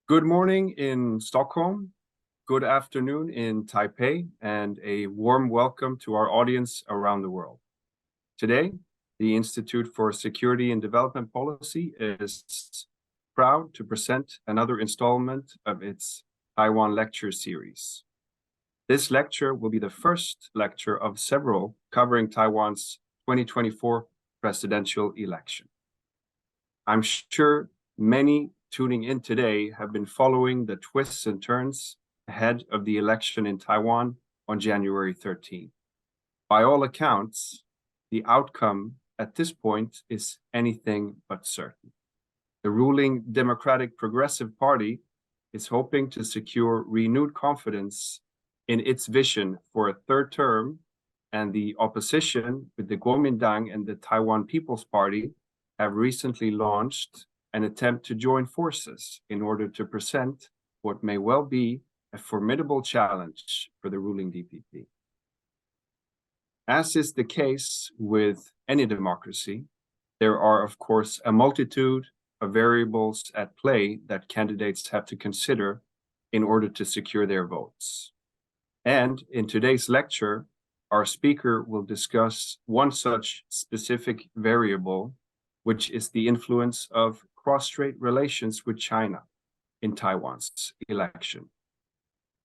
Good morning in Stockholm, good afternoon in Taipei, and a warm welcome to our audience around the world. Today, the Institute for Security and Development Policy is proud to present another installment of its Taiwan lecture series. This lecture will be the first lecture of several covering Taiwan's 2024 presidential election. I'm sure many tuning in today have been following the twists and turns ahead of the election in Taiwan on January 13. By all accounts, the outcome at this point is anything but certain. The ruling Democratic Progressive Party is hoping to secure renewed confidence in its vision for a third term, and the opposition with the Kuomintang and the Taiwan People's Party have recently launched an attempt to join forces in order to present what may well be a formidable challenge for the ruling DPP. As is the case with any democracy, there are, of course, a multitude of variables at play that candidates have to consider in order to secure their votes. And in today's lecture, our speaker will discuss one such specific variable, which is the influence of cross-strait relations with China in Taiwan's election.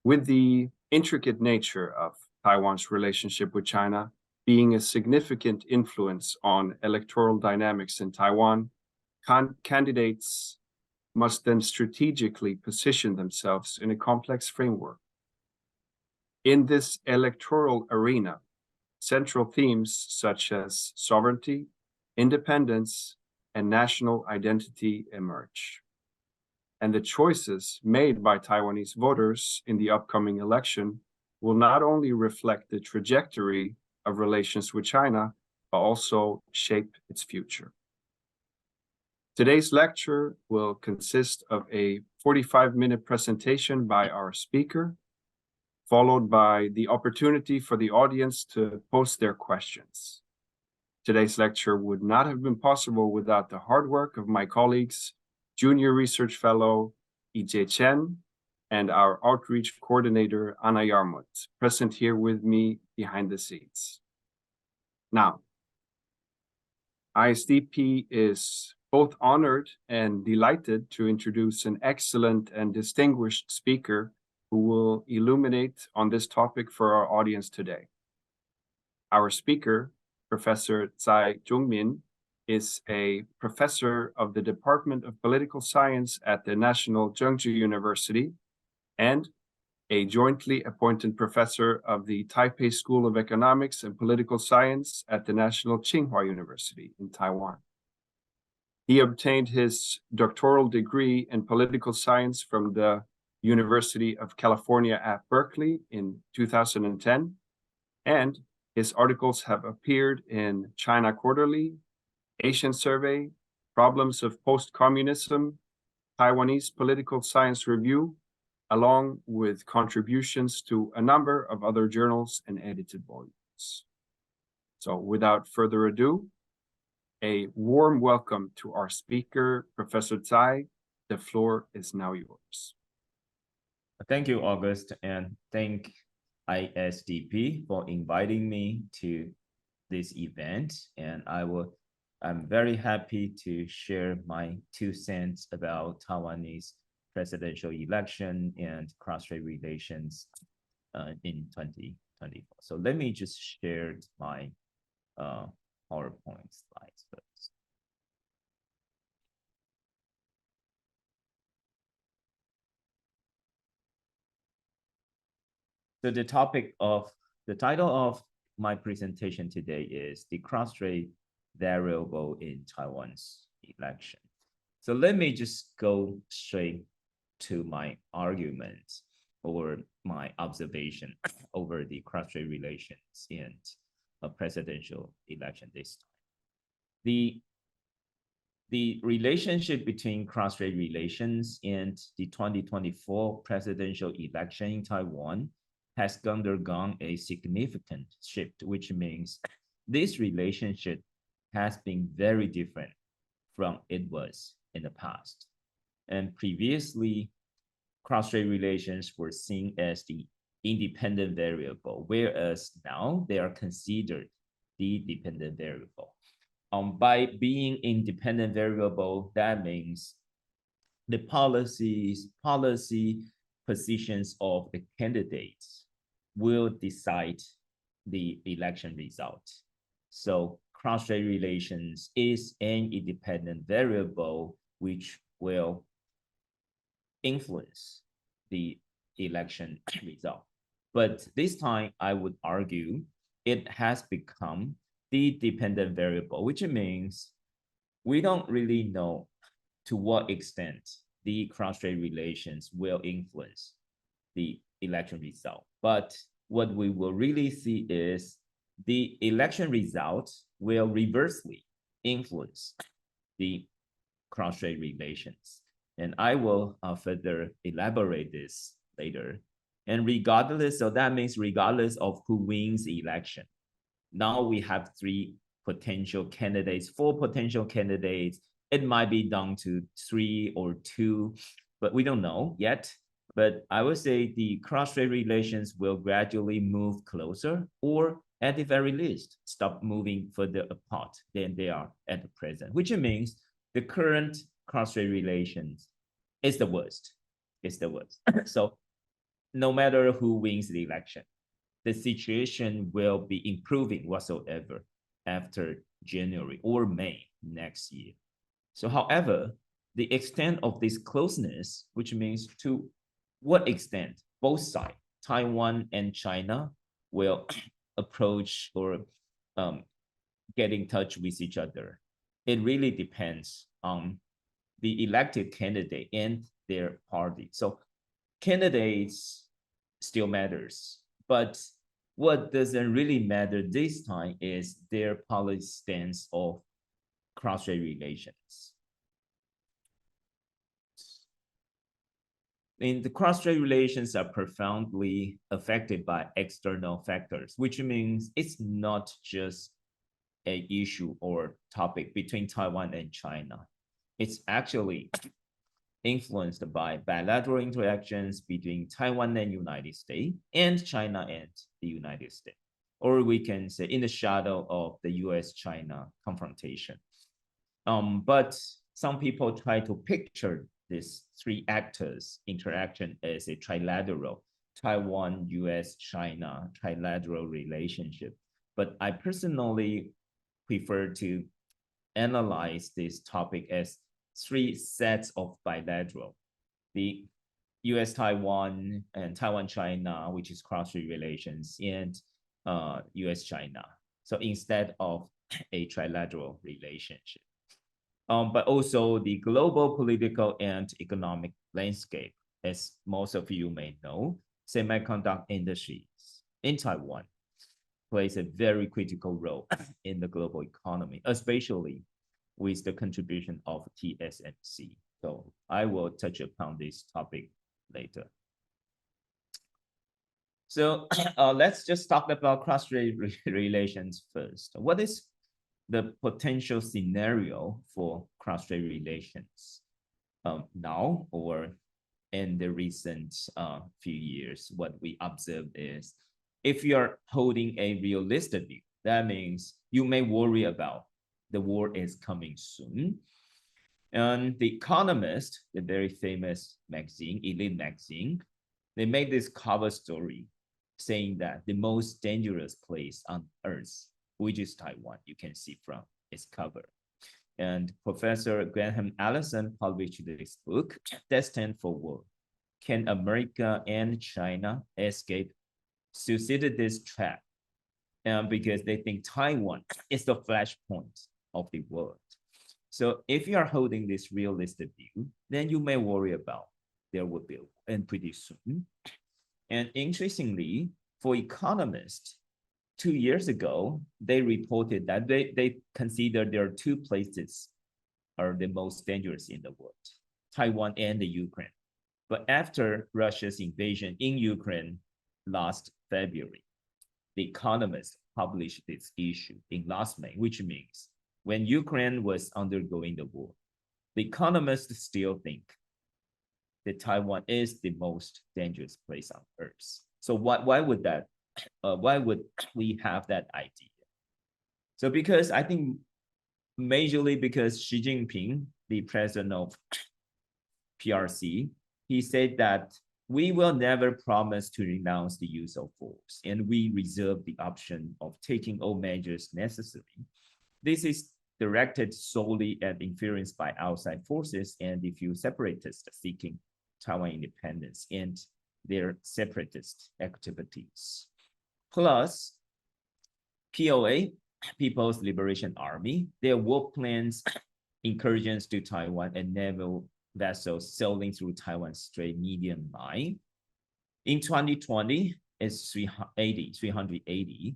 With the intricate nature of Taiwan's relationship with China being a significant influence on electoral dynamics in Taiwan, candidates must then strategically position themselves in a complex framework. In this electoral arena, central themes such as sovereignty, independence, and national identity emerge. And the choices made by Taiwanese voters in the upcoming election will not only reflect the trajectory of relations with China, but also shape its future. Today's lecture will consist of a 45-minute presentation by our speaker, followed by the opportunity for the audience to post their questions. Today's lecture would not have been possible without the hard work of my colleagues, Junior Research Fellow E.J. Chen, and our Outreach Coordinator, Anna Yarmut, present here with me behind the scenes. Now, ISDP is both honored and delighted to introduce an excellent and distinguished speaker who will illuminate on this topic for our audience today. Our speaker, Professor Tsai Jungmin, is a professor of the Department of Political Science at the National Zhengzhou University and a jointly appointed professor of the Taipei School of Economics and Political Science at the National Tsinghua University in Taiwan. He obtained his doctoral degree in political science from the University of California at Berkeley in 2010, and his articles have appeared in China Quarterly, Asian Survey, Problems of Post-Communism, Taiwanese Political Science Review, along with contributions to a number of other journals and edited volumes. So without further ado, a warm welcome to our speaker, Professor Tsai. The floor is now yours. Thank you, August, and thank ISDP for inviting me to this event. And I'm very happy to share my 2 cents about Taiwanese presidential election and cross-strait relations in 2024. So let me just share my PowerPoint slides first. So the title of my presentation today is the cross-strait variable in Taiwan's election. So let me just go straight to my argument or my observation over the cross-strait relations in a presidential election this time. The relationship between cross-strait relations and the 2024 presidential election in Taiwan has undergone a significant shift, which means this relationship has been very different from it was in the past. And previously, cross-strait relations were seen as the independent variable, whereas now they are considered the dependent variable. By being independent variable, that means the policy positions of the candidates will decide the election result. So cross-strait relations is an independent variable which will influence the election result. But this time, I would argue it has become the dependent variable, which means we don't really know to what extent the cross-strait relations will influence the election result. But what we will really see is the election result will reversely influence the cross-strait relations. And I will further elaborate this later. And regardless, so that means regardless of who wins the election, now we have three potential candidates, four potential candidates. It might be down to 3 or 2, but we don't know yet. But I would say the cross-strait relations will gradually move closer, or at the very least, stop moving further apart than they are at the present, which means the current cross-strait relations is the worst. It's the worst. So no matter who wins the election, the situation will be improving whatsoever after January or May next year. So however, the extent of this closeness, which means to what extent both sides, Taiwan and China, will approach or get in touch with each other, it really depends on the elected candidate and their party. So candidates still matters, but what doesn't really matter this time is their policy stance of cross-strait relations. And the cross-strait relations are profoundly affected by external factors, which means it's not just an issue or topic between Taiwan and China. It's actually influenced by bilateral interactions between Taiwan and United States and China and the United States. Or we can say in the shadow of the US-China confrontation. But some people try to picture these three actors interaction as a trilateral Taiwan, US, China trilateral relationship. But I personally prefer to analyze this topic as three sets of bilateral. The US-Taiwan and Taiwan-China, which is cross-strait relations, and US-China. So instead of a trilateral relationship. But also the global political and economic landscape, as most of you may know, semiconductor industries in Taiwan plays a very critical role in the global economy, especially with the contribution of TSMC. So I will touch upon this topic later. So let's just talk about cross-strait relations first. What is the potential scenario for cross-strait relations now or in the recent few years? What we observed is if you're holding a realistic view, that means you may worry about the war is coming soon. And The Economist, the very famous magazine, elite magazine, they made this cover story saying that the most dangerous place on earth, which is Taiwan, you can see from its cover. And Professor Graham Allison published this book, Destined for War. Can America and China escape Thucydides' trap? Because they think Taiwan is the flashpoint of the world. So if you are holding this realistic view, then you may worry about there will be a war, and pretty soon. And interestingly, for economists, 2 years ago, they reported that they consider there are two places are the most dangerous in the world, Taiwan and the Ukraine. But after Russia's invasion in Ukraine last February, The Economist published this issue in last May, which means when Ukraine was undergoing the war, The Economist still think that Taiwan is the most dangerous place on earth. So why would that? Why would we have that idea? So because I think majorly because Xi Jinping, the president of PRC, he said that we will never promise to renounce the use of force, and we reserve the option of taking all measures necessary. This is directed solely at interference by outside forces and the few separatists seeking Taiwan independence and their separatist activities. Plus, PLA, People's Liberation Army, their war plans, incursions to Taiwan, and naval vessels sailing through Taiwan Strait median line. In 2020, it's 380.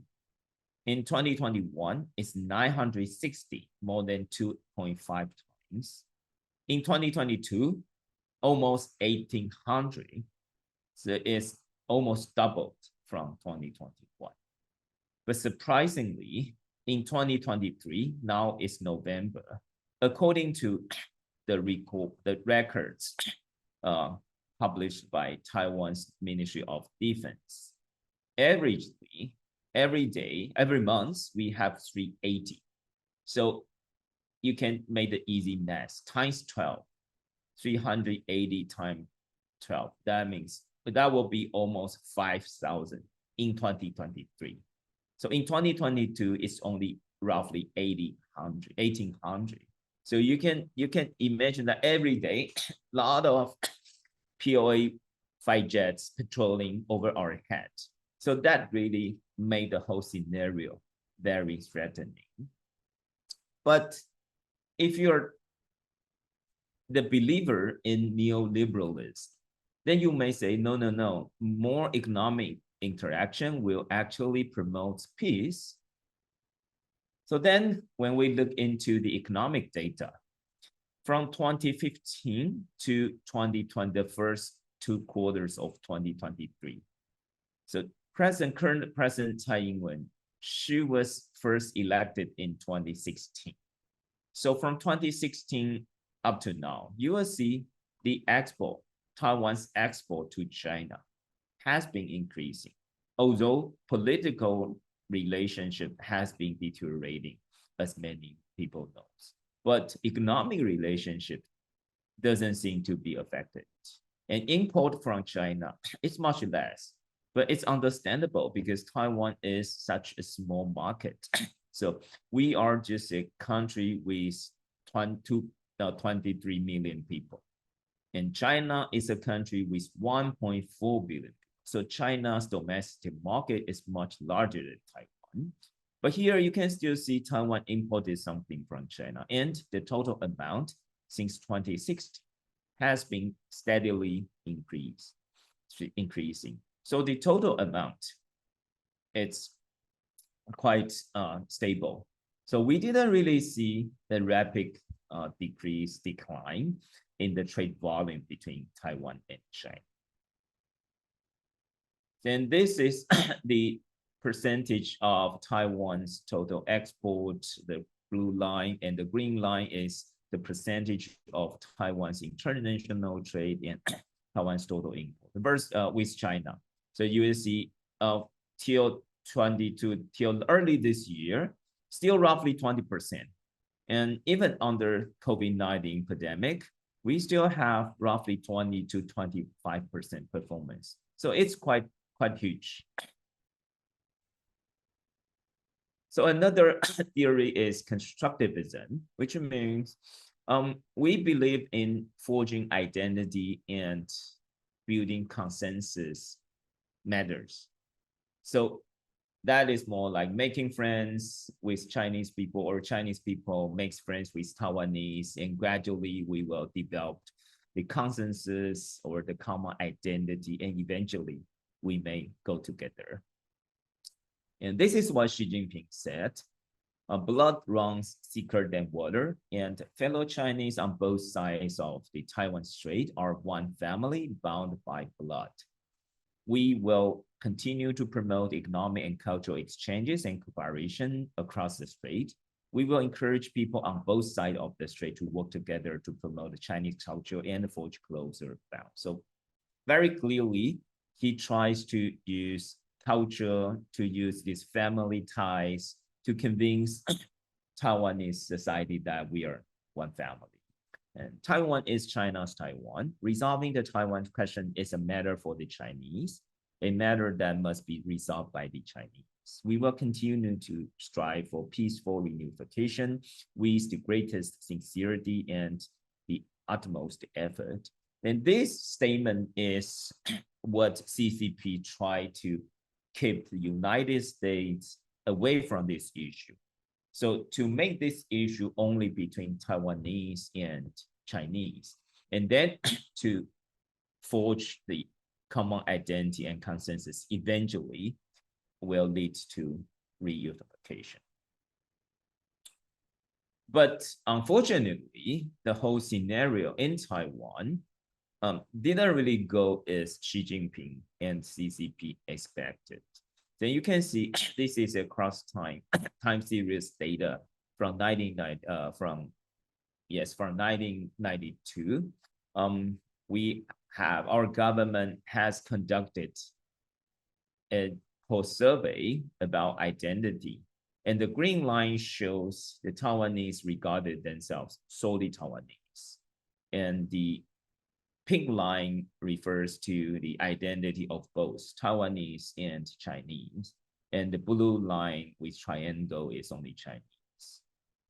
In 2021, it's 960, more than 2.5 times. In 2022, almost 1,800. So it's almost doubled from 2021. But surprisingly, in 2023, now it's November, according to the records published by Taiwan's Ministry of Defense, averagely, every month, we have 380. So you can make the easy math, times 12, 380 times 12. That means that will be almost 5,000 in 2023. So in 2022, it's only roughly 1,800. So you can imagine that every day, a lot of POA fighter jets patrolling over our head. So that really made the whole scenario very threatening. But if you're the believer in neoliberalism, then you may say, no, more economic interaction will actually promote peace. So then when we look into the economic data, from 2015 to 2020, the first 2 quarters of 2023. So current President Tsai Ing-wen, she was first elected in 2016. So from 2016 up to now, you will see the export, Taiwan's export to China has been increasing, although political relationship has been deteriorating, as many people know. But economic relationship doesn't seem to be affected. And import from China, it's much less, but it's understandable because Taiwan is such a small market. So we are just a country with 23 million people. And China is a country with 1.4 billion. So China's domestic market is much larger than Taiwan. But here you can still see Taiwan imported something from China, and the total amount since 2016 has been steadily increasing. So the total amount, it's quite stable. So we didn't really see the rapid decline in the trade volume between Taiwan and China. Then this is the percentage of Taiwan's total exports. The blue line and the green line is the percentage of Taiwan's international trade and Taiwan's total import versus with China. So you will see till early this year, still roughly 20%. And even under COVID-19 pandemic, we still have roughly 20 to 25% performance. So it's quite huge. So another theory is constructivism, which means we believe in forging identity and building consensus matters. So that is more like making friends with Chinese people, or Chinese people makes friends with Taiwanese, and gradually we will develop the consensus or the common identity, and eventually we may go together. And this is what Xi Jinping said. Blood runs thicker than water, and fellow Chinese on both sides of the Taiwan Strait are one family bound by blood. We will continue to promote economic and cultural exchanges and cooperation across the strait. we will encourage people on both sides of the strait to work together to promote the Chinese culture and forge closer bound. So very clearly, he tries to use culture, to use these family ties to convince Taiwanese society that we are one family. And Taiwan is China's Taiwan. Resolving the Taiwan question is a matter for the Chinese, a matter that must be resolved by the Chinese. We will continue to strive for peaceful reunification with the greatest sincerity and the utmost effort. And this statement is what CCP tried to keep the United States away from this issue. So to make this issue only between Taiwanese and Chinese, and then to forge the common identity and consensus eventually will lead to reunification. But unfortunately, the whole scenario in Taiwan didn't really go as Xi Jinping and CCP expected. Then you can see this is a cross-time time series data from 1992. We have our government has conducted a poll survey about identity, and the green line shows the Taiwanese regarded themselves solely Taiwanese, and the pink line refers to the identity of both Taiwanese and Chinese, and the blue line with triangle is only Chinese,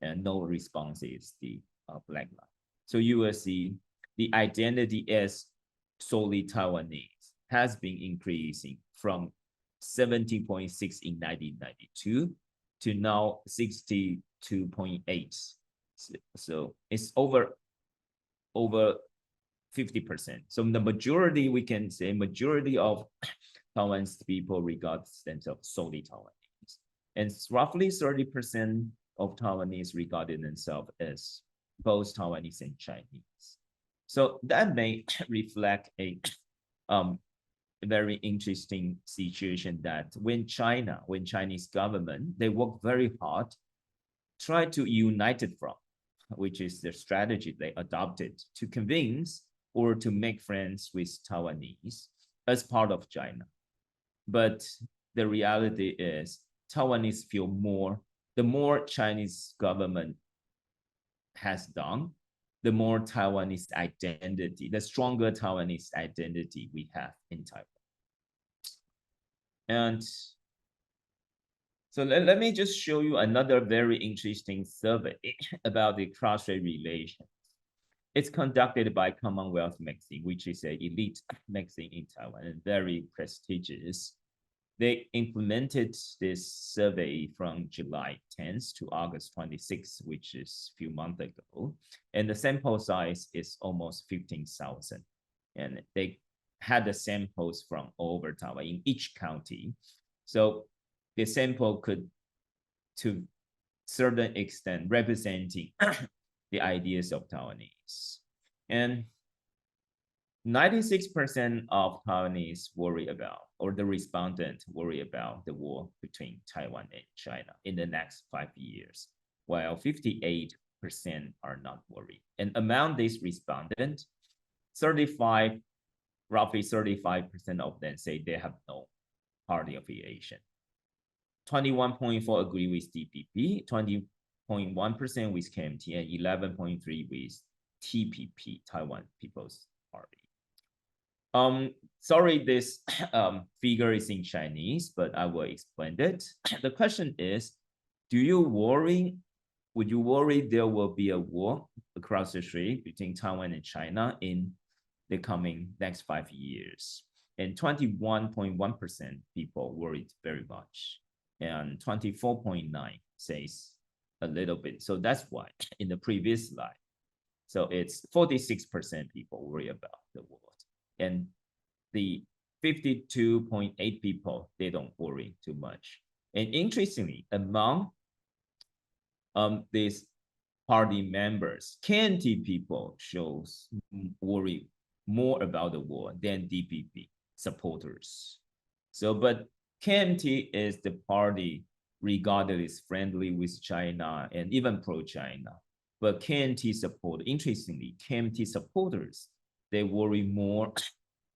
and no response is the black line. So you will see the identity as solely Taiwanese has been increasing from 17.6 in 1992 to now 62.8. So it's over 50%. So the majority, we can say majority of Taiwanese people regard themselves solely Taiwanese. And roughly 30% of Taiwanese regarded themselves as both Taiwanese and Chinese. So that may reflect a very interesting situation that when Chinese government, they work very hard, try to unite it from, which is the strategy they adopted to convince or to make friends with Taiwanese as part of China. But the reality is Taiwanese feel more, the more Chinese government has done, the more Taiwanese identity, the stronger Taiwanese identity we have in Taiwan. And so let me just show you another very interesting survey about the cross-strait relations. It's conducted by Commonwealth Magazine, which is an elite magazine in Taiwan and very prestigious. They implemented this survey from July 10th to August 26th, which is a few months ago. And the sample size is almost 15,000. And they had the samples from all over Taiwan in each county. So the sample could, to certain extent, representing the ideas of Taiwanese. And 96% of Taiwanese worry about, or the respondent worry about the war between Taiwan and China in the next 5 years, while 58% are not worried. And among these respondents, roughly 35% of them say they have no party affiliation. 21.4% agree with DPP, 20.1% with KMT, and 11.3% with TPP, Taiwan People's Party. Sorry, this figure is in Chinese, but I will explain it. The question is, would you worry there will be a war across the strait between Taiwan and China in the coming next 5 years? And 21.1% people worried very much. And 24.9% says a little bit. So that's why in the previous slide, so it's 46% people worry about the world. And the 52.8% people, they don't worry too much. And interestingly, among these party members, KMT people shows worry more about the war than DPP supporters. So, but KMT is the party regarded as friendly with China and even pro-China. But KMT support, interestingly, KMT supporters, they worry more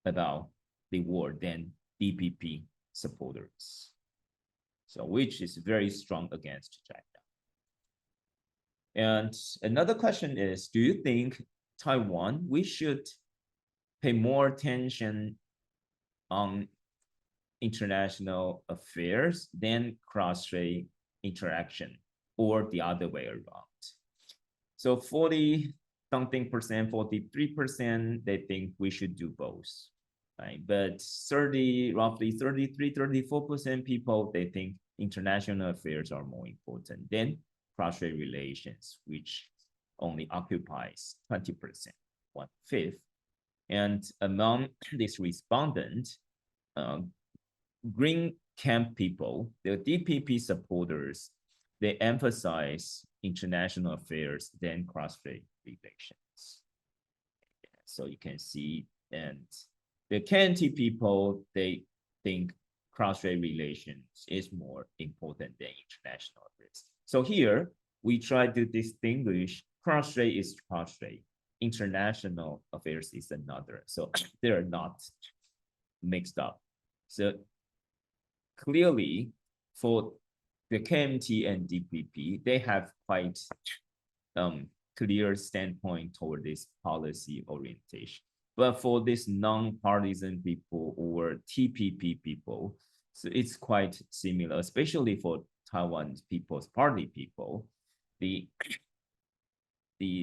about the war than DPP supporters. So which is very strong against China. And another question is, do you think Taiwan, we should pay more attention on international affairs than cross-strait interaction, or the other way around? So 40-something percent, 43%, they think we should do both, right? But roughly 33, 34% people, they think international affairs are more important than cross-strait relations, which only occupies 20%, 1/5. And among this respondent, Green Camp people, the DPP supporters, they emphasize international affairs than cross-strait relations. So you can see, and the KNT people, they think cross-strait relations is more important than international affairs. So here, we try to distinguish cross-strait is cross-strait, international affairs is another. So they are not mixed up. So clearly, for the KMT and DPP, they have quite clear standpoint toward this policy orientation. But for this non-partisan people or TPP people, so it's quite similar, especially for Taiwan's People's Party people. The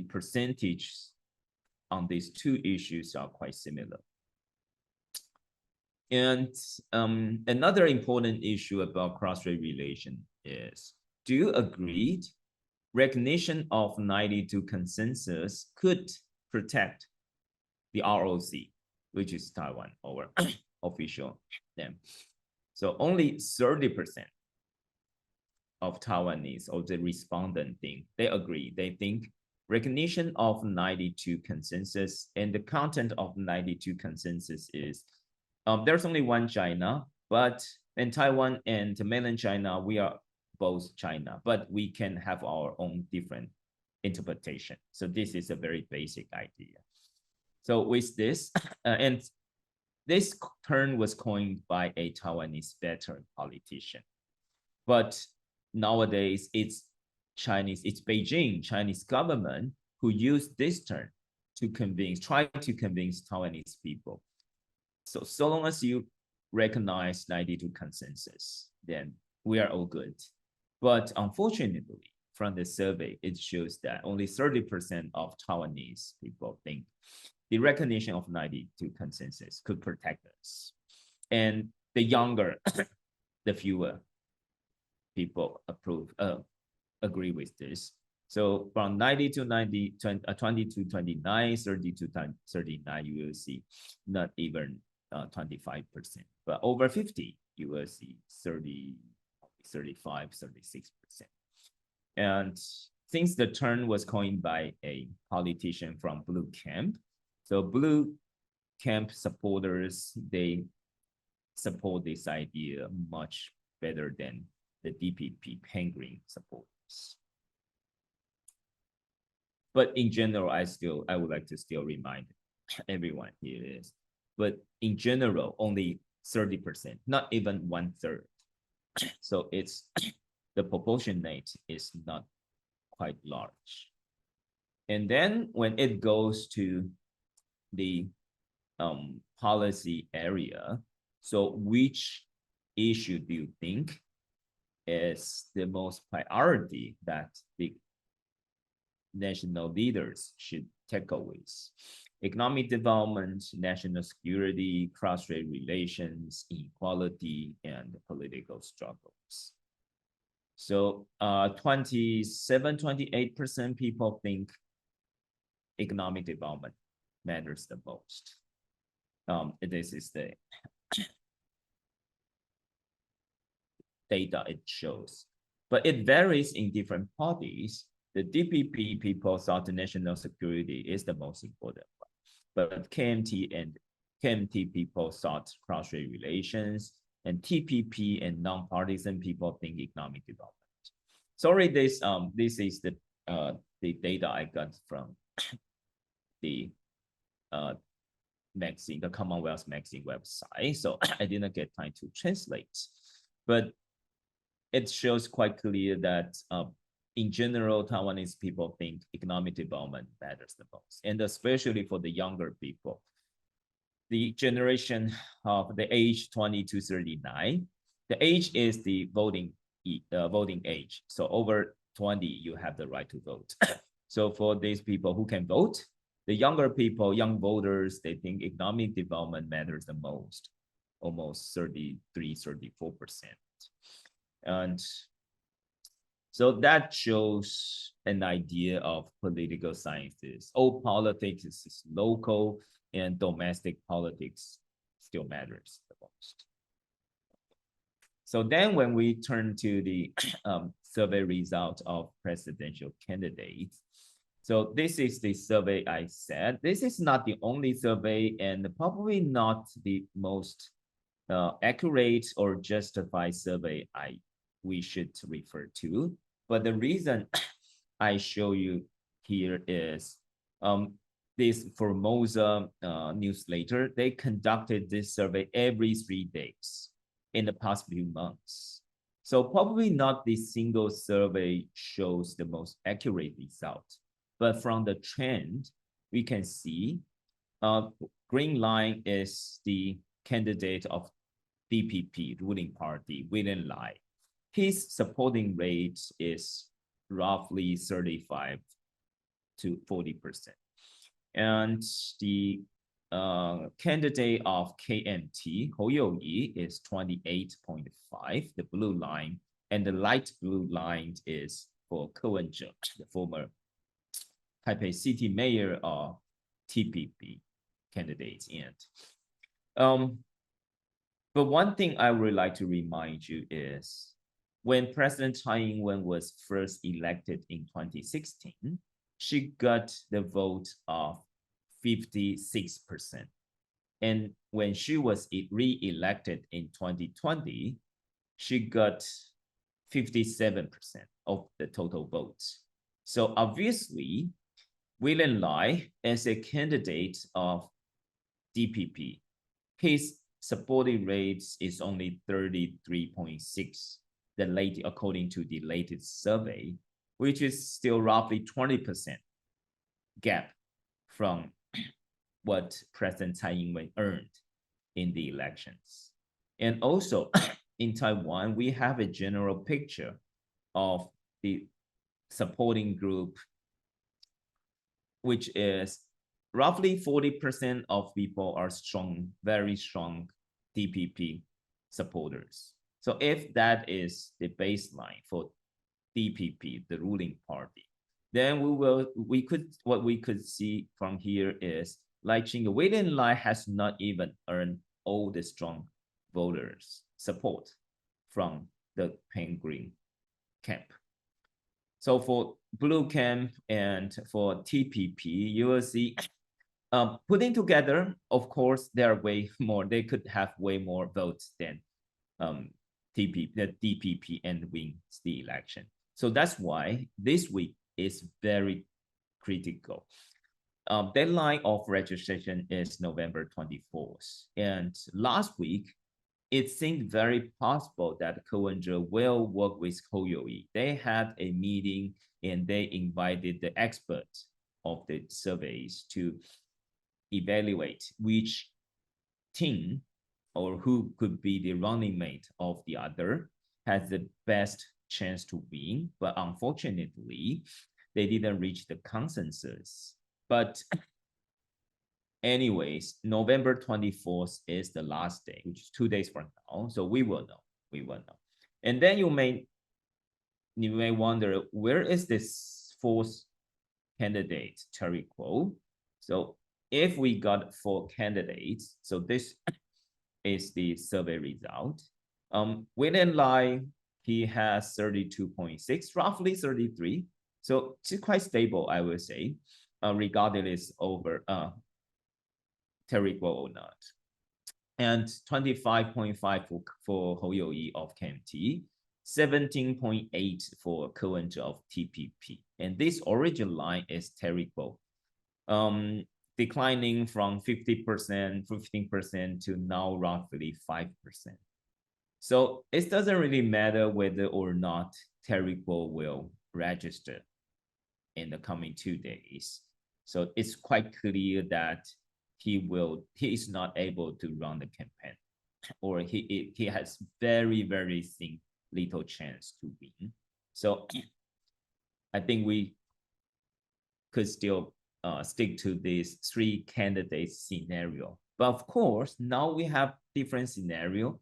percentage on these two issues are quite similar. And another important issue about cross-strait relation is, do you agree recognition of 92 consensus could protect the ROC, which is Taiwan, our official name? So only 30% of Taiwanese, or the respondent think, they agree. They think recognition of 92 consensus, and the content of 92 consensus is, there's only one China, but in Taiwan and mainland China, we are both China, but we can have our own different interpretation. So this is a very basic idea. So with this, and this term was coined by a Taiwanese veteran politician, but nowadays it's Beijing, Chinese government who used this term to try to convince Taiwanese people. So long as you recognize 92 consensus, then we are all good. But unfortunately, from the survey, it shows that only 30% of Taiwanese people think the recognition of 92 consensus could protect us. And the younger, the fewer people agree with this. So from 90 to 90, 20 to 29, 30 to 39, you will see not even 25%, but over 50, you will see 30, 35, 36%. And since the term was coined by a politician from Blue Camp, so Blue Camp supporters, they support this idea much better than the DPP Penguin supporters. But in general, I would like to still remind everyone here is, but in general, only 30%, not even 1/3. So it's the proportionate is not quite large. And then when it goes to the policy area, so which issue do you think is the most priority that the national leaders should tackle with? Economic development, national security, cross-strait relations, inequality, and political struggles. So 27, 28% people think economic development matters the most. This is the data it shows, but it varies in different parties. The DPP people thought the national security is the most important one, but KMT and KMT people thought cross-strait relations, and TPP and nonpartisan people think economic development. Sorry, this is the data I got from the magazine, the Commonwealth magazine website. So I didn't get time to translate, but it shows quite clear that in general, Taiwanese people think economic development matters the most, and especially for the younger people. The generation of the age 20 to 39, the age is the voting age. So over 20, you have the right to vote. So for these people who can vote, the younger people, young voters, they think economic development matters the most, almost 33, 34%. And so that shows an idea of political sciences. All politics is local, and domestic politics still matters the most. So then when we turn to the survey result of presidential candidates, so this is the survey I said. This is not the only survey and probably not the most accurate or justified survey we should refer to. But the reason I show you here is this Formosa newsletter, they conducted this survey every 3 days in the past few months. So probably not the single survey shows the most accurate result, but from the trend, we can see green line is the candidate of DPP, ruling party, William Lai. His supporting rate is roughly 35 to 40%. And the candidate of KMT, Hou You-yi, is 28.5, the blue line, and the light blue line is for Ko Wen-je, the former Taipei City Mayor of TPP candidate. And but one thing I would like to remind you is when President Tsai Ing-wen was first elected in 2016, she got the vote of 56%. And when she was re-elected in 2020, she got 57% of the total votes. So obviously, William Lai, as a candidate of DPP, his supporting rate is only 33.6, according to the latest survey, which is still roughly 20% gap from what President Tsai Ing-wen earned in the elections. And also in Taiwan, we have a general picture of the supporting group, which is roughly 40% of people are strong, very strong DPP supporters. So if that is the baseline for DPP, the ruling party, then what we could see from here is Lai Ching-te, William Lai has not even earned all the strong voters support from the Green camp. So for blue camp and for TPP, you will see putting together, of course, there are way more, they could have way more votes than the DPP and wins the election. So that's why this week is very critical. Deadline of registration is November 24th. And last week, it seemed very possible that Ko Wen-je will work with Hou You-yi. They had a meeting and they invited the experts of the surveys to evaluate which team or who could be the running mate of the other has the best chance to win. But unfortunately, they didn't reach the consensus. But anyways, November 24th is the last day, which is 2 days from now. So we will know. We will know. And then you may wonder, where is this fourth candidate, Terry Kuo? So if we got 4 candidates, so this is the survey result. William Lai, he has 32.6, roughly 33. So it's quite stable, I would say, regardless over Terry Kuo or not. and 25.5 for Hou Youyi of KMT, 17.8 for Ko Wen-je of TPP. And this origin line is terrible, declining from 50%, 15% to now roughly 5%. So it doesn't really matter whether or not Terrible will register in the coming 2 days. So it's quite clear that he is not able to run the campaign, or he has very, very thin little chance to win. So I think we could still stick to this 3 candidates scenario. But of course, now we have different scenario.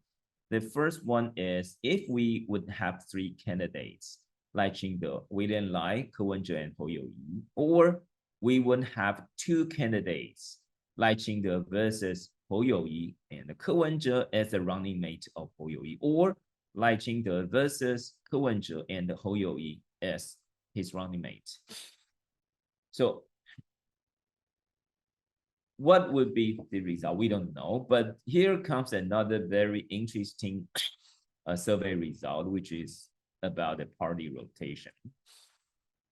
The first one is if we would have 3 candidates, like the William Lai, Ko Wen-je, and Hou Youyi, or we would have 2 candidates, like the versus Hou Youyi and Ko Wen-je as a running mate of Hou Youyi, or like the versus Ko Wen-je and Hou Youyi as his running mate. So what would be the result? We don't know, but here comes another very interesting survey result, which is about the party rotation.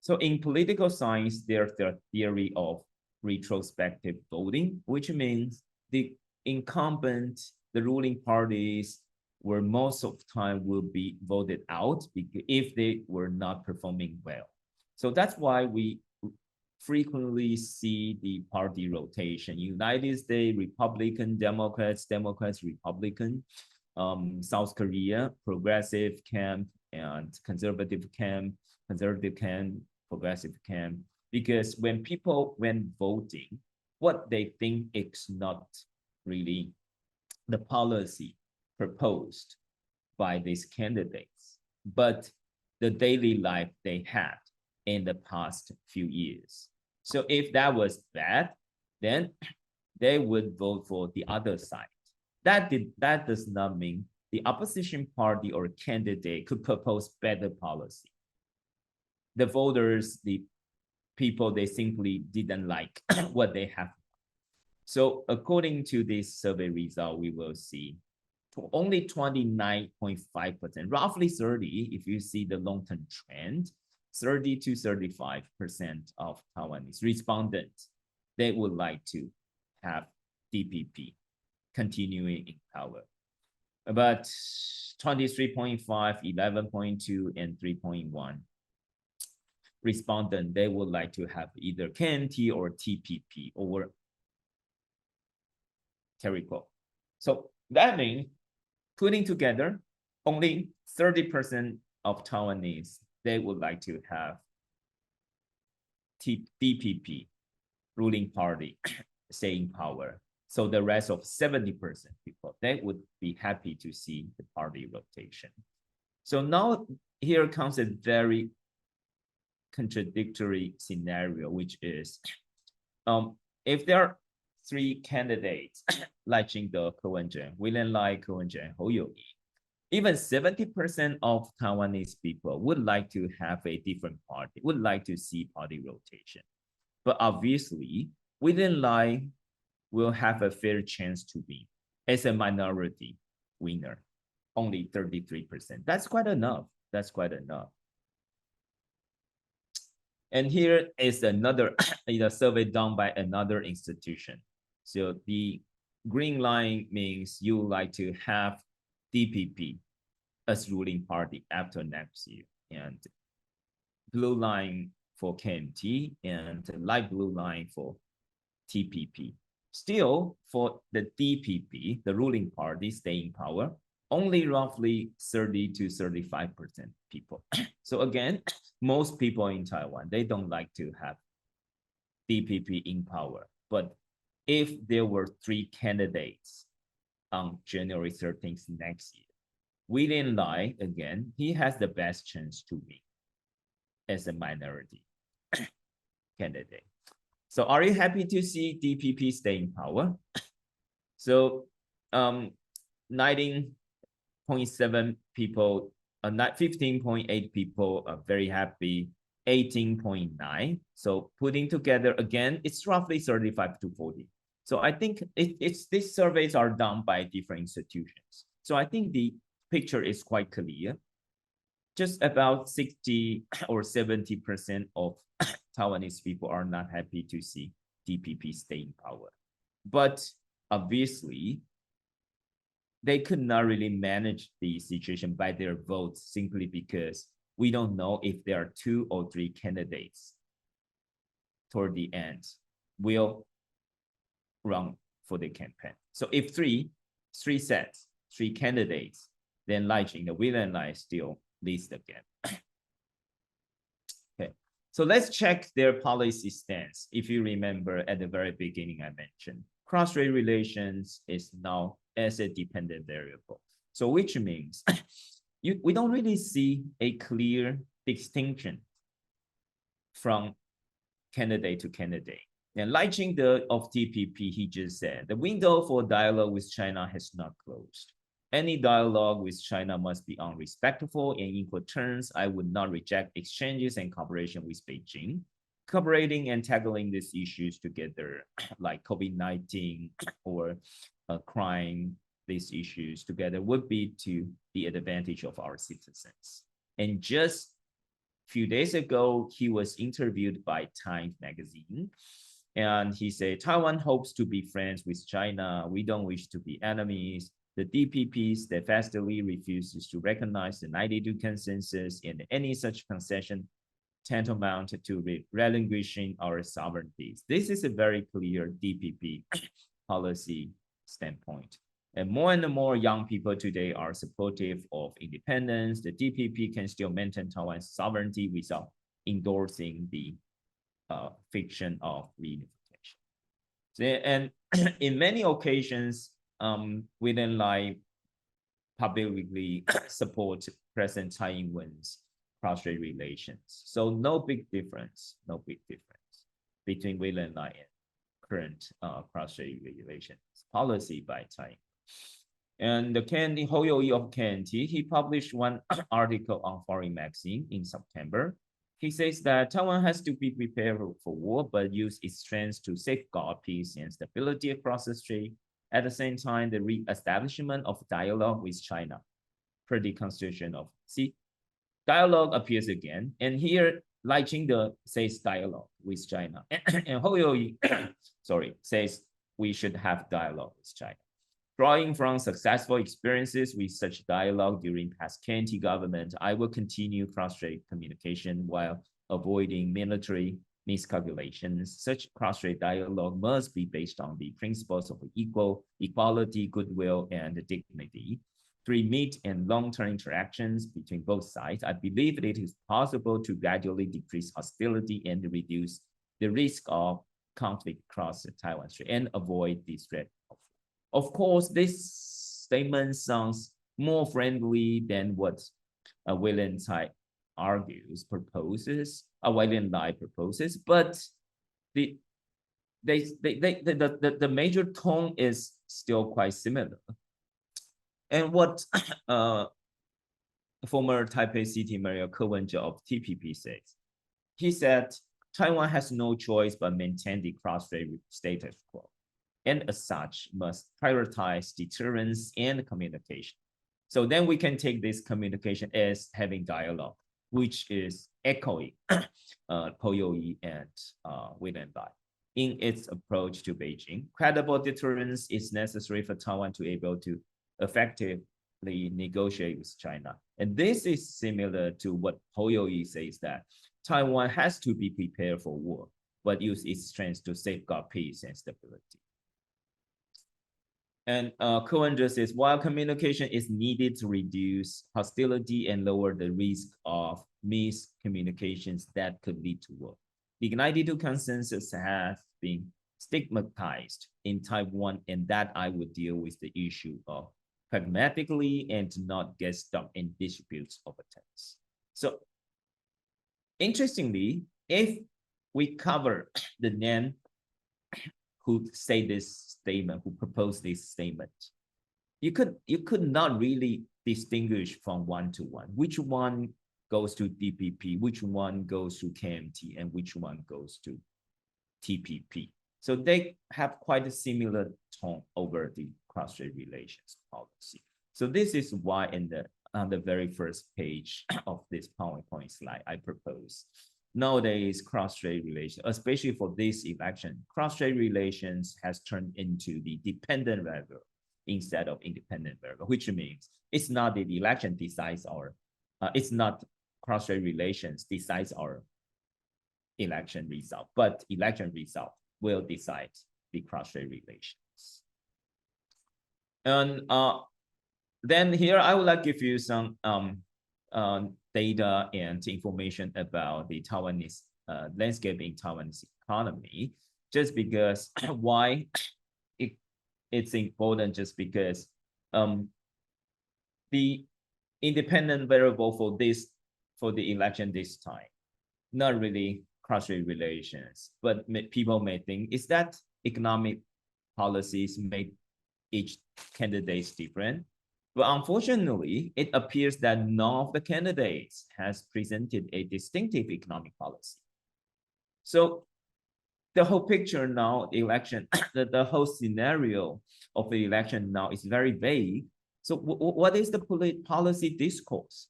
So in political science, there's the theory of retrospective voting, which means the incumbent, the ruling parties were most of the time will be voted out if they were not performing well. So that's why we frequently see the party rotation. United States, Republican, Democrats, Republican, South Korea, progressive camp and conservative camp, progressive camp. Because when people, when voting, what they think is not really the policy proposed by these candidates, but the daily life they had in the past few years. So if that was bad, then they would vote for the other side. That does not mean the opposition party or candidate could propose better policy. The voters, the people, they simply didn't like what they have. So according to this survey result, we will see only 29.5%, roughly 30, if you see the long-term trend, 30 to 35% of Taiwanese respondents, they would like to have DPP continuing in power. But 23.5, 11.2, and 3.1 respondent, they would like to have either KMT or TPP or Terrible. So that means putting together only 30% of Taiwanese, they would like to have DPP, ruling party, stay in power. So the rest of 70% people, they would be happy to see the party rotation. So now here comes a very contradictory scenario, which is if there are 3 candidates like the Ko Wen-je, William Lai, Ko Wen-je, and Hou Youyi, even 70% of Taiwanese people would like to have a different party, would like to see party rotation. But obviously, William Lai will have a fair chance to win as a minority winner, only 33%. That's quite enough. That's quite enough. And here is another survey done by another institution. So the green line means you like to have DPP as ruling party after next year, and blue line for KMT and light blue line for TPP. Still, for the DPP, the ruling party stay in power, only roughly 30 to 35% people. So again, most people in Taiwan, they don't like to have DPP in power. But if there were 3 candidates on January 13th next year, William Lai, again, he has the best chance to win as a minority candidate. So are you happy to see DPP stay in power? So 19.7 people, 15.8 people are very happy, 18.9. So putting together, again, it's roughly 35 to 40. So I think these surveys are done by different institutions. So I think the picture is quite clear. Just about 60 or 70% of Taiwanese people are not happy to see DPP stay in power. But obviously, they could not really manage the situation by their votes simply because we don't know if there are 2 or 3 candidates toward the end will run for the campaign. So if three sets, 3 candidates, then Lai Ching, the William Lai still leads the game. Okay, so let's check their policy stance. If you remember at the very beginning, I mentioned cross-strait relations is now asset-dependent variable. So which means we don't really see a clear distinction from candidate to candidate. And Lai Ching of TPP, he just said, the window for dialogue with China has not closed. Any dialogue with China must be on respectful and equal terms. I would not reject exchanges and cooperation with Beijing. Cooperating and tackling these issues together, like COVID-19 or crime, these issues together would be to the advantage of our citizens. And just a few days ago, he was interviewed by Time magazine. And he said, Taiwan hopes to be friends with China. We don't wish to be enemies. The DPP steadfastly refuses to recognize the 92 consensus, and any such concession tantamount to relinquishing our sovereignties. This is a very clear DPP policy standpoint. And more young people today are supportive of independence. The DPP can still maintain Taiwan's sovereignty without endorsing the fiction of reunification. And in many occasions, William Lai publicly support President Tsai Ing-wen's cross-strait relations. So no big difference between William Lai and current cross-strait relations policy by Tsai. And the Ho Yo-yi of KNT, he published one article on Foreign Magazine in September. He says that Taiwan has to be prepared for war, but use its strengths to safeguard peace and stability across the strait. At the same time, the re-establishment of dialogue with China per the constitution of, dialogue appears again. And here, Lai Ching says dialogue with China. And Ho Yo-yi, says we should have dialogue with China. Drawing from successful experiences with such dialogue during past KNT government, I will continue cross-strait communication while avoiding military miscalculations. Such cross-strait dialogue must be based on the principles of equality, goodwill, and dignity. Through mid and long-term interactions between both sides, I believe it is possible to gradually decrease hostility and reduce the risk of conflict across the Taiwan Strait and avoid the threat of course, this statement sounds more friendly than what William Lai proposes, but the major tone is still quite similar. And what former Taipei City Mayor Ke Wen-je of TPP says, he said, Taiwan has no choice but maintain the cross-strait status quo, and as such must prioritize deterrence and communication. So then we can take this communication as having dialogue, which is echoing Ho Yo-yi and William Lai in its approach to Beijing. Credible deterrence is necessary for Taiwan to be able to effectively negotiate with China. And this is similar to what Ho Yo-yi says, that Taiwan has to be prepared for war, but use its strengths to safeguard peace and stability. And Ke Wen-je says, while communication is needed to reduce hostility and lower the risk of miscommunications that could lead to war, the 92 consensus has been stigmatized in Taiwan, and that I would deal with the issue of pragmatically and to not get stuck in disputes over text. So interestingly, if we cover the name who say this statement, who proposed this statement, you could not really distinguish from one to one, which one goes to DPP, which one goes to KMT, and which one goes to TPP. So they have quite a similar tone over the cross-strait relations policy. So this is why on the very first page of this PowerPoint slide, I propose nowadays cross-strait relations, especially for this election, cross-strait relations has turned into the dependent variable instead of independent variable, which means it's not the election decides our, it's not cross-strait relations decides our election result, but election result will decide the cross-strait relations. And then here I would like to give you some data and information about the Taiwanese landscape in Taiwanese economy, just because why it's important, just because the independent variable for the election this time, not really cross-strait relations, but people may think is that economic policies make each candidate different. But unfortunately, it appears that none of the candidates has presented a distinctive economic policy. So the whole picture now, the election, the whole scenario of the election now is very vague. So what is the policy discourse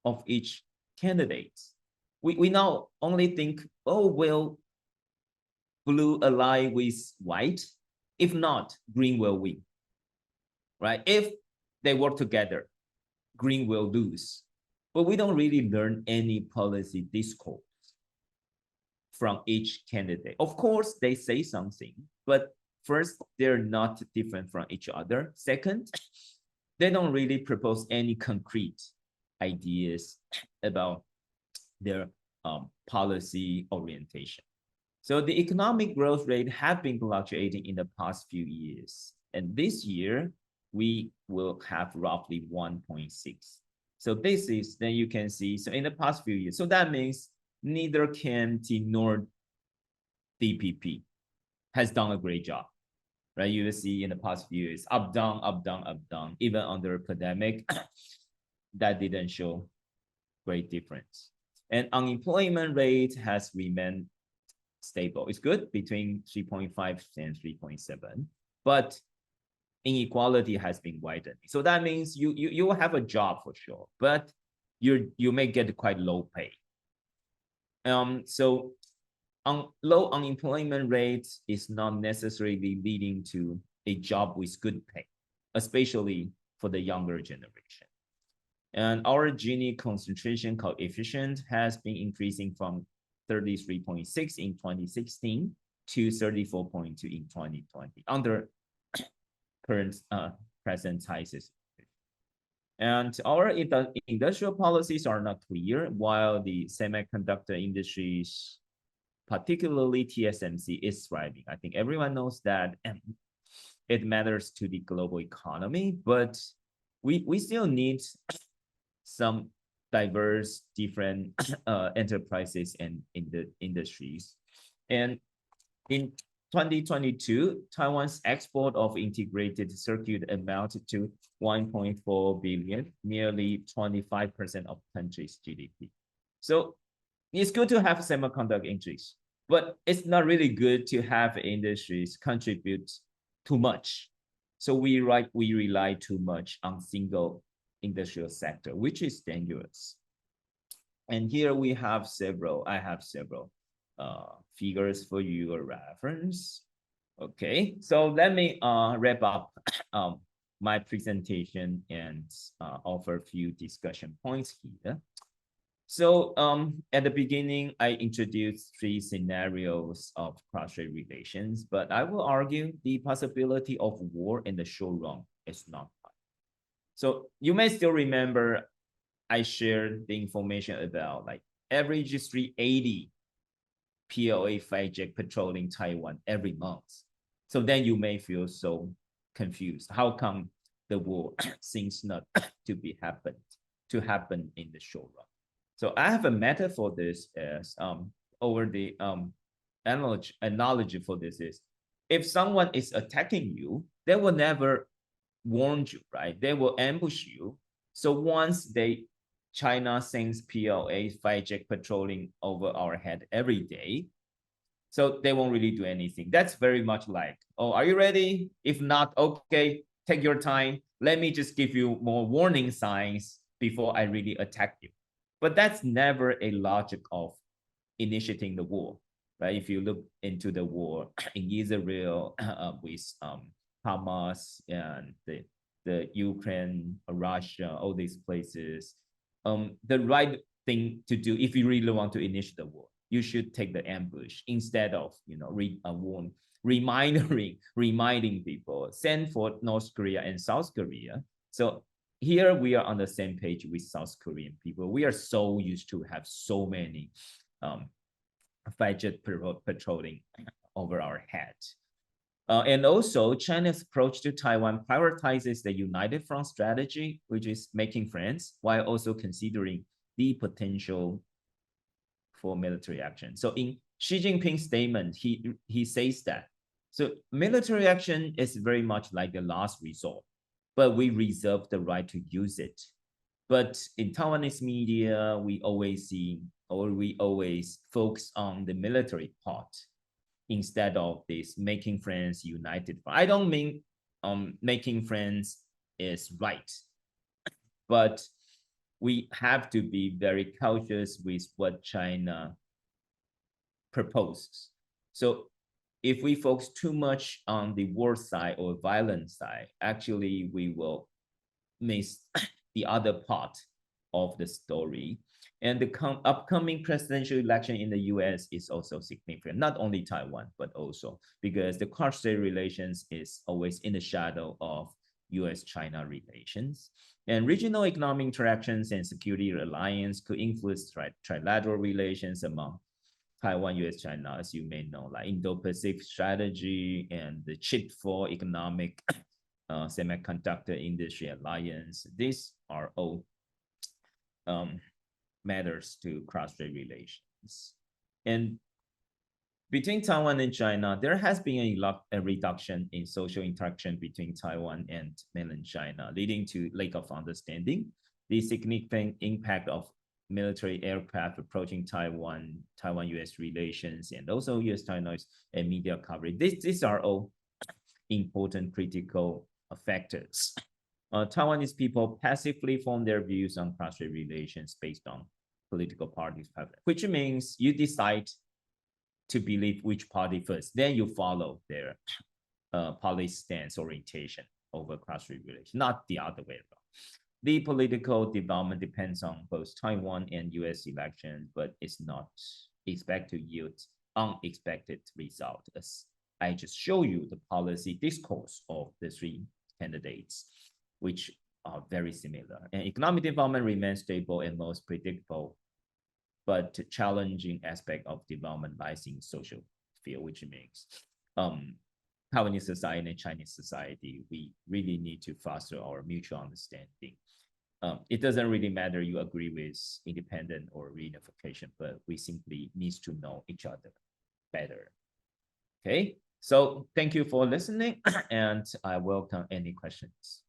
of each candidate? We now only think, oh, will blue ally with white? If not, green will win, right? If they work together, green will lose. But we don't really learn any policy discourse from each candidate. Of course, they say something, but first, they're not different from each other. Second, they don't really propose any concrete ideas about their policy orientation. So the economic growth rate has been fluctuating in the past few years. And this year, we will have roughly 1.6. So this is, then you can see, so in the past few years, so that means neither KMT nor DPP has done a great job, right? You will see in the past few years, up, down, up, down, up, down, even under pandemic, that didn't show great difference. And unemployment rate has remained stable. It's good between 3.5 and 3.7, but inequality has been widened. So that means you will have a job for sure, but you may get quite low pay. So low unemployment rate is not necessarily leading to a job with good pay, especially for the younger generation. And our Gini concentration coefficient has been increasing from 33.6 in 2016 to 34.2 in 2020 under current present sizes. And our industrial policies are not clear, while the semiconductor industries, particularly TSMC, is thriving. I think everyone knows that it matters to the global economy, but we still need some diverse, different enterprises and in the industries. And in 2022, Taiwan's export of integrated circuit amounted to 1.4 billion, nearly 25% of the country's GDP. So it's good to have semiconductor industries, but it's not really good to have industries contribute too much. So we rely too much on single industrial sector, which is dangerous. And here we have I have several figures for your reference. Okay, so let me wrap up my presentation and offer a few discussion points here. So at the beginning, I introduced 3 scenarios of cross-strait relations, but I will argue the possibility of war in the short run is not high. So you may still remember I shared the information about like average 380 PLA fighter jet patrolling Taiwan every month. So then you may feel so confused. How come the war seems not to happen in the short run? So I have a method for this as over the analogy for this is if someone is attacking you, they will never warn you, right? They will ambush you. So once China sends PLA fighter jet patrolling over our head every day, So they won't really do anything. That's very much like, oh, are you ready? If not, okay, take your time. Let me just give you more warning signs before I really attack you. But that's never a logic of initiating the war, right? If you look into the war in Israel with Hamas and the Ukraine, Russia, all these places, the right thing to do if you really want to initiate the war, you should take the ambush instead of reminding people. Send for North Korea and South Korea. So here we are on the same page with South Korean people. We are so used to have so many fighter patrolling over our head. And also, China's approach to Taiwan prioritizes the united front strategy, which is making friends, while also considering the potential for military action. So in Xi Jinping's statement, he says that, so military action is very much like the last resort, but we reserve the right to use it. But in Taiwanese media, we always focus on the military part instead of this making friends united. I don't mean making friends is right, but we have to be very cautious with what China proposes. So if we focus too much on the war side or violent side, actually we will miss the other part of the story. And the upcoming presidential election in the US is also significant, not only Taiwan, but also because the cross-strait relations is always in the shadow of US-China relations. And regional economic interactions and security alliance could influence trilateral relations among Taiwan, US, China, as you may know, like Indo-Pacific strategy and the chip for economic semiconductor industry alliance. These are all matters to cross-strait relations. And between Taiwan and China, there has been a reduction in social interaction between Taiwan and mainland China, leading to lack of understanding. The significant impact of military aircraft approaching Taiwan-US relations, and also US-China and media coverage. These are all important critical factors. Taiwanese people passively form their views on cross-strait relations based on political parties, which means you decide to believe which party first, then you follow their policy stance orientation over cross-strait relations, not the other way around. The political development depends on both Taiwan and US elections, but it's not expected to yield unexpected results. As I just show you the policy discourse of the three candidates, which are very similar. And economic development remains stable and most predictable, but challenging aspect of development lies in social field, which means Taiwanese society and Chinese society, we really need to foster our mutual understanding. It doesn't really matter you agree with independent or reunification, but we simply need to know each other better. Okay, so thank you for listening, and I welcome any questions.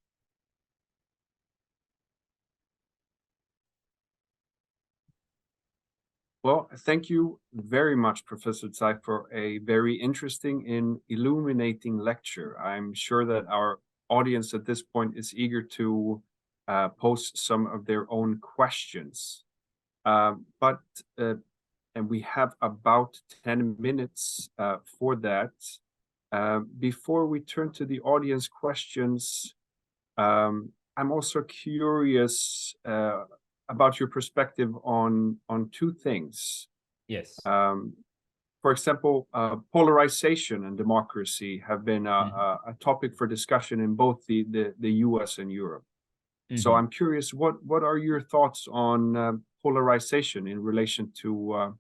Well, thank you very much, Professor Tsai, for a very interesting and illuminating lecture. I'm sure that our audience at this point is eager to pose some of their own questions. And we have about 10 minutes for that. Before we turn to the audience questions, I'm also curious about your perspective on two things. Yes. For example, polarization and democracy have been a topic for discussion in both the US and Europe. So I'm curious, what are your thoughts on polarization in relation to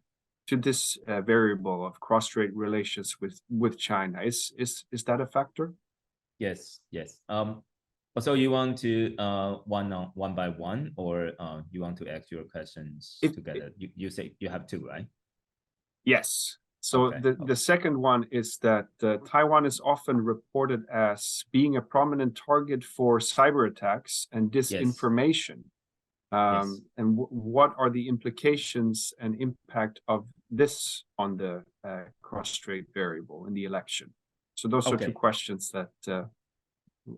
this variable of cross-strait relations with China? Is that a factor? Yes. So you want to one by one, or you want to ask your questions together? You say you have two, right? Yes. So the second one is that Taiwan is often reported as being a prominent target for cyber attacks and disinformation. And what are the implications and impact of this on the cross-strait variable in the election? So those are two questions that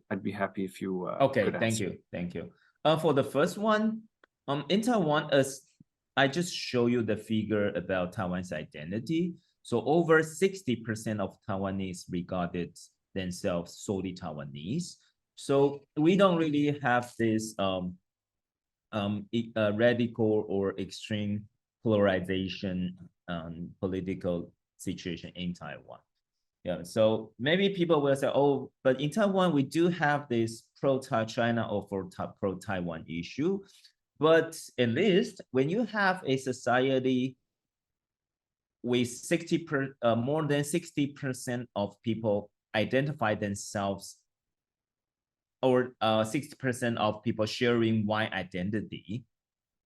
I'd be happy if you could answer. Thank you. For the first one, in Taiwan, as I just show you the figure about Taiwan's identity. So over 60% of Taiwanese regarded themselves solely Taiwanese. So we don't really have this radical or extreme polarization political situation in Taiwan. Yeah, so maybe people will say, oh, but in Taiwan, we do have this pro-China or pro-Taiwan issue. But at least when you have a society with more than 60% of people identify themselves, or 60% of people sharing one identity,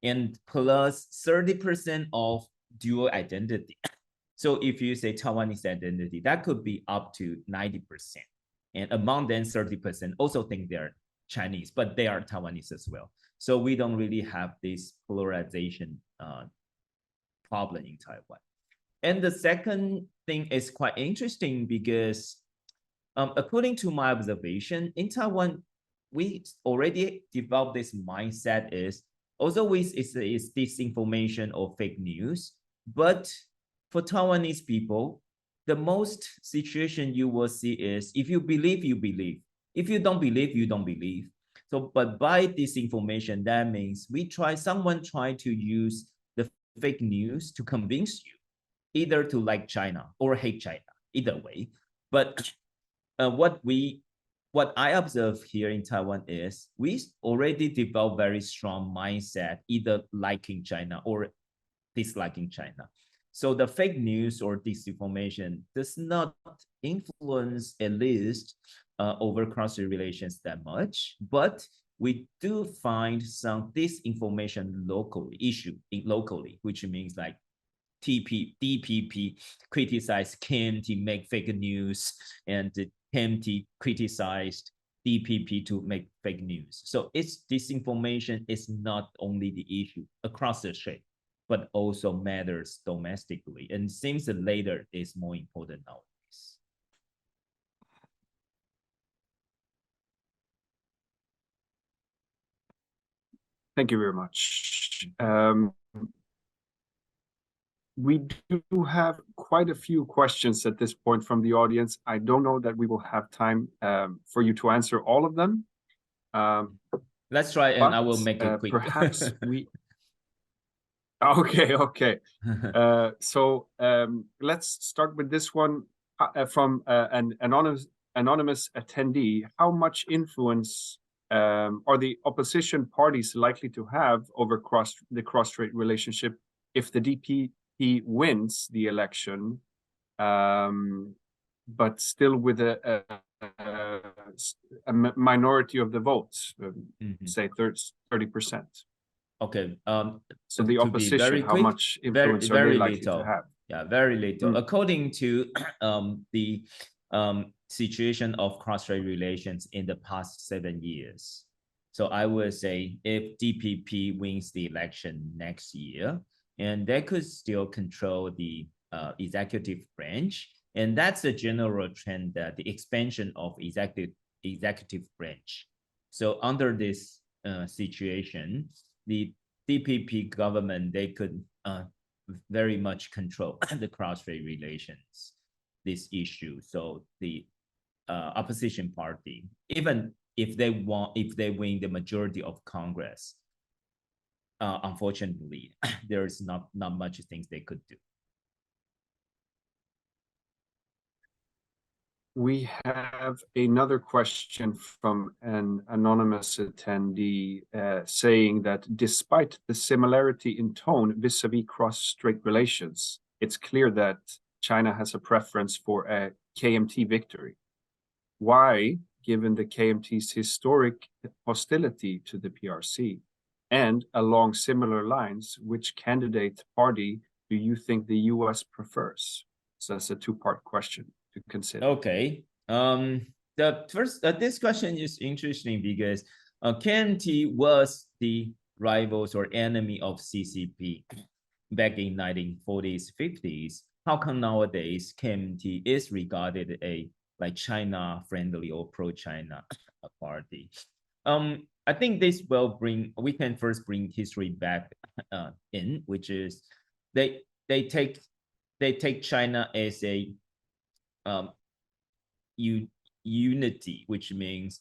and plus 30% of dual identity. So if you say Taiwanese identity, that could be up to 90%. And among them, 30% also think they're Chinese, but they are Taiwanese as well. So we don't really have this polarization problem in Taiwan. And the second thing is quite interesting because according to my observation, in Taiwan, we already developed this mindset is, although it's disinformation or fake news, but for Taiwanese people, the most situation you will see is if you believe, you believe. If you don't believe, you don't believe. So, but by disinformation, that means someone try to use the fake news to convince you either to like China or hate China, either way. But what I observe here in Taiwan is we already developed very strong mindset, either liking China or disliking China. So the fake news or disinformation does not influence, at least over cross-strait relations that much, but we do find some disinformation locally, which means like DPP criticized KMT make fake news, and the KMT criticized DPP to make fake news. So it's disinformation is not only the issue across the strait, but also matters domestically. And seems that later is more important nowadays. Thank you very much. We do have quite a few questions at this point from the audience. I don't know that we will have time for you to answer all of them. Let's try, and I will make it quick. Perhaps we... Okay. So let's start with this one from an anonymous attendee. How much influence are the opposition parties likely to have over the cross-strait relationship if the DP wins the election, but still with a minority of the votes, say 30%? Okay. So the opposition, how much influence are they likely to have? Yeah, very little. According to the situation of cross-strait relations in the past 7 years. So I would say if DPP wins the election next year, and they could still control the executive branch. And that's a general trend, that the expansion of executive branch. So under this situation, the DPP government, they could very much control the cross-strait relations, this issue. So the opposition party, even if they win the majority of Congress, unfortunately, there's not much things they could do. We have another question from an anonymous attendee saying that despite the similarity in tone vis-a-vis cross-strait relations, it's clear that China has a preference for a KMT victory. Why, given the KMT's historic hostility to the PRC? And along similar lines, which candidate party do you think the US prefers? So that's a two-part question to consider. Okay. The first, this question is interesting because KMT was the rivals or enemy of CCP back in 1940s, 50s, how come nowadays KMT is regarded a like China friendly or pro-China party? I think this will we can first bring history back in, which is they take China as a unity, which means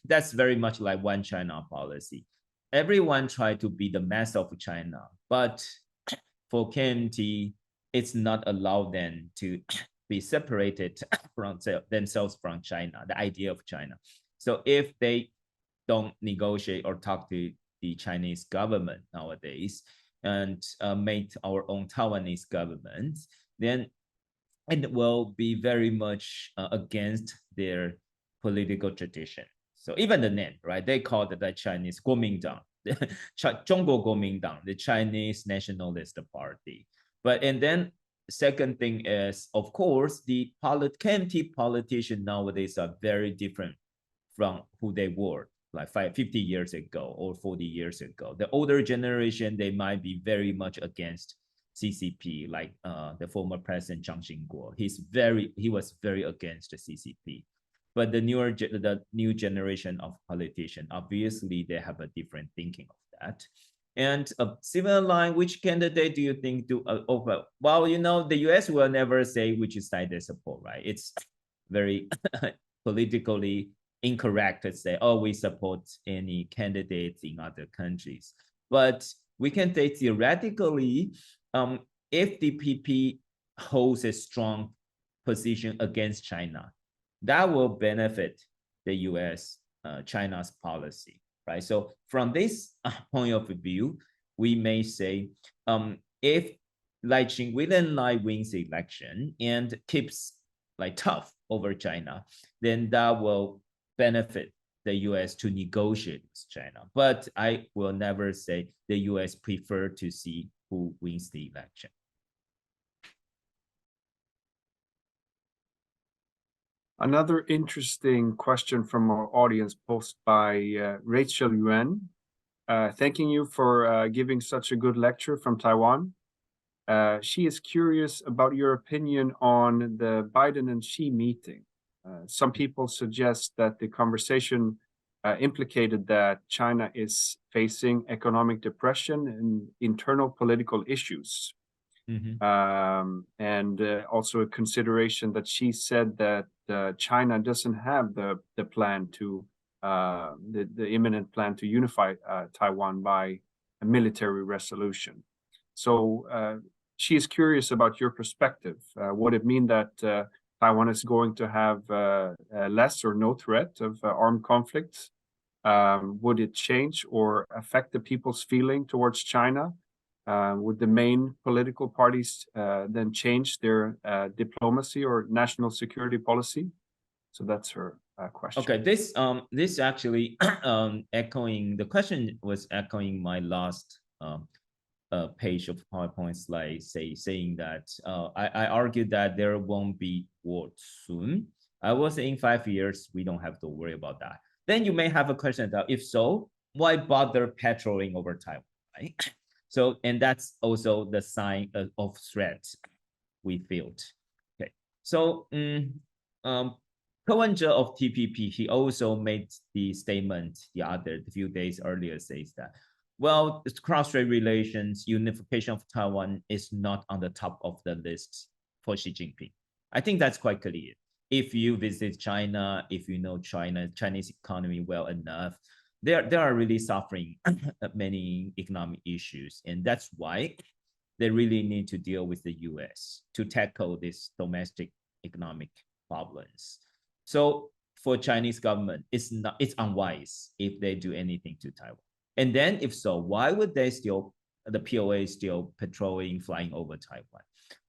that's very much like one China policy. Everyone tried to be the master of China, but for KMT, it's not allowed then to be separated from themselves from China, the idea of China. So if they don't negotiate or talk to the Chinese government nowadays and make our own Taiwanese government, then it will be very much against their political tradition. So even the name, right? They call it the Chinese 国民党, 中国国民党, the Chinese Nationalist Party. And then second thing is, of course, the KMT politicians nowadays are very different from who they were like 50 years ago or 40 years ago. The older generation, they might be very much against CCP, like the former president Zhang Xingguo. He was very against the CCP. But the new generation of politicians, obviously, they have a different thinking of that. And a similar line, which candidate do you think do over? Well, you know, the US will never say which side they support, right? It's very politically incorrect to say, oh, we support any candidates in other countries. But we can say theoretically, if the PP holds a strong position against China, that will benefit the US, China's policy, right? So from this point of view, we may say, if Lai Ching-Lai wins the election and keeps like tough over China, then that will benefit the US to negotiate with China. But I will never say the US prefer to see who wins the election. Another interesting question from our audience posted by Rachel Yuan. Thanking you for giving such a good lecture from Taiwan. She is curious about your opinion on the Biden and Xi meeting. Some people suggest that the conversation implicated that China is facing economic depression and internal political issues. And also a consideration that she said that China doesn't have the plan to the imminent plan to unify Taiwan by a military resolution. So she is curious about your perspective. Would it mean that Taiwan is going to have less or no threat of armed conflicts? Would it change or affect the people's feeling towards China? Would the main political parties then change their diplomacy or national security policy? So that's her question. Okay, this actually echoing, the question was echoing my last page of PowerPoint slide, saying that I argued that there won't be war soon. I was saying 5 years, we don't have to worry about that. Then you may have a question that if so, why bother patrolling over Taiwan, right? So, and that's also the sign of threat we felt. Okay, so Kowenja of TPP, he also made the statement a few days earlier, says that, well, cross-strait relations, unification of Taiwan is not on the top of the list for Xi Jinping. I think that's quite clear. If you visit China, if you know Chinese economy well enough, they are really suffering many economic issues. And that's why they really need to deal with the US to tackle these domestic economic problems. So for Chinese government, it's unwise if they do anything to Taiwan. And then if so, why would they the POA still patrolling, flying over Taiwan?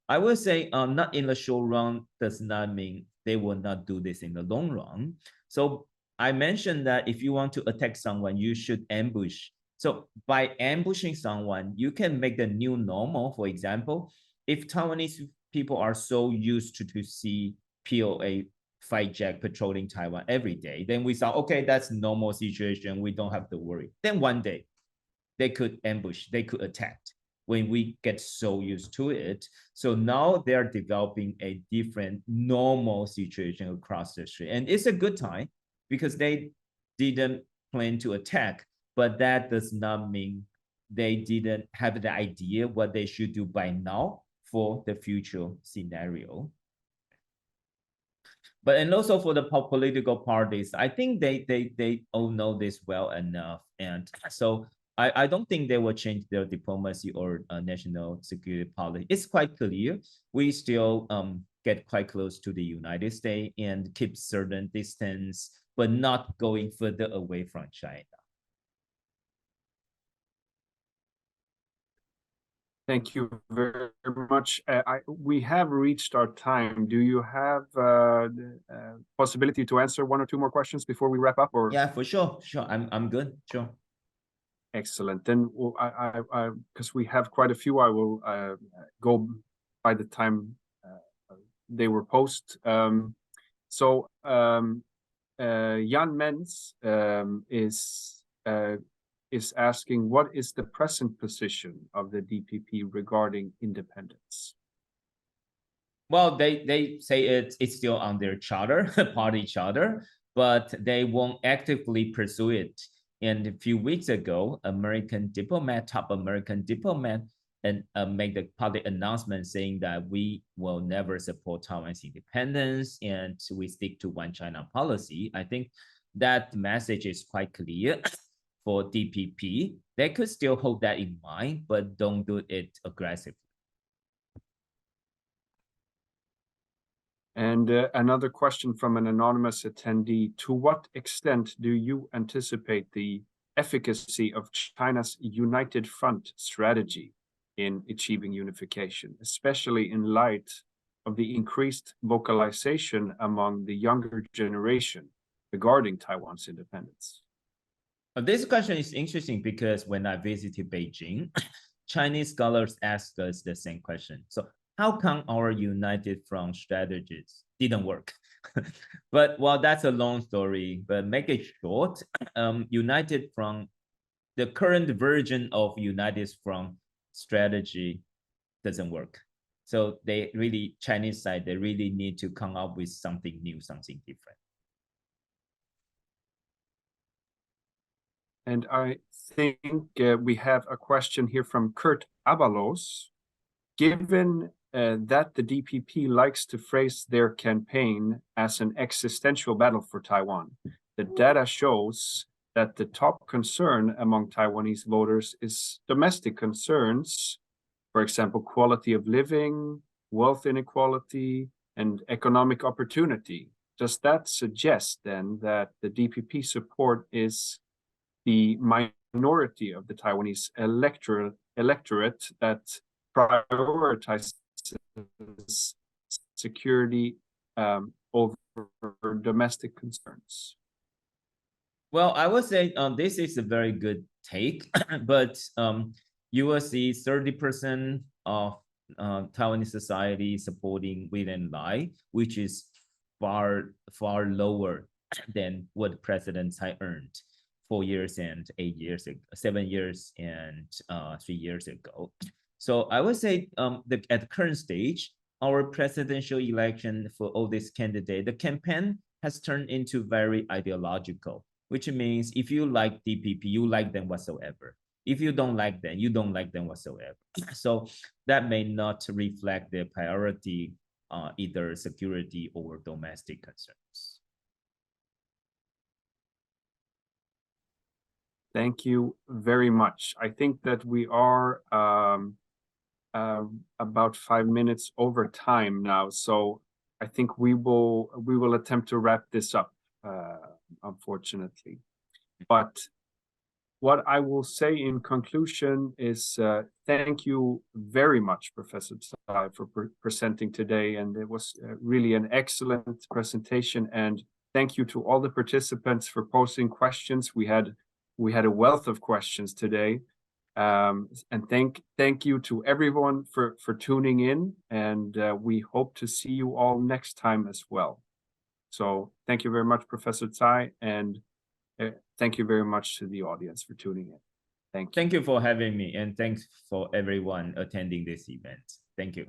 I will say not in the short run does not mean they will not do this in the long run. So I mentioned that if you want to attack someone, you should ambush. So by ambushing someone, you can make the new normal. For example, if Taiwanese people are so used to see POA fight jet patrolling Taiwan every day, then we thought, okay, that's normal situation. We don't have to worry. Then one day they could ambush, they could attack. when we get so used to it. So now they're developing a different normal situation across the street. And it's a good time because they didn't plan to attack, but that does not mean they didn't have the idea what they should do by now for the future scenario. But and also for the political parties, I think they all know this well enough, and so I don't think they will change their diplomacy or national security policy. It's quite clear we still get quite close to the United States and keep certain distance, but not going further away from China. Thank you very much. We have reached our time. Do you have possibility to answer one or two more questions before we wrap up? Or yeah, for sure, I'm good. Sure. Excellent. Then because we have quite a few, I will go by the time they were posted. So Jan Menz is asking, what is the present position of the DPP regarding independence? Well, they say it's still on their charter, party charter, but they won't actively pursue it. And a few weeks ago, top American diplomat, and made the public announcement saying that we will never support Taiwan's independence and we stick to one China policy. I think that message is quite clear for DPP. They could still hold that in mind, but don't do it aggressively. And another question from an anonymous attendee: to what extent do you anticipate the efficacy of China's united front strategy in achieving unification, especially in light of the increased vocalization among the younger generation regarding Taiwan's independence? This question is interesting because when I visited Beijing, Chinese scholars asked us the same question. So how come our united front strategies didn't work? But well, that's a long story, but make it short. United front, the current version of united front strategy doesn't work. So they really, Chinese side, they really need to come up with something new, something different. And I think we have a question here from Kurt Abalos. Given that the DPP likes to phrase their campaign as an existential battle for Taiwan, the data shows that the top concern among Taiwanese voters is domestic concerns, for example, quality of living, wealth inequality, and economic opportunity. Does that suggest then that the DPP support is the minority of the Taiwanese electorate that prioritizes security over domestic concerns? Well, I would say this is a very good take, but you will see 30% of Taiwanese society supporting Win and Lai, which is far lower than what President Tsai earned 4 years and 8 years ago, 7 years and 3 years ago. So I would say at the current stage, our presidential election for all these candidates, the campaign has turned into very ideological, which means if you like DPP, you like them whatsoever. If you don't like them, you don't like them whatsoever. So that may not reflect their priority, either security or domestic concerns. Thank you very much. I think that we are about 5 minutes over time now, so I think we will attempt to wrap this up, unfortunately. But what I will say in conclusion is thank you very much, Professor Tsai, for presenting today, and it was really an excellent presentation. And thank you to all the participants for posing questions. We had a wealth of questions today. And thank you to everyone for tuning in, and we hope to see you all next time as well. So thank you very much, Professor Tsai, and thank you very much to the audience for tuning in. Thank you. Thank you for having me, and thanks for everyone attending this event. Thank you.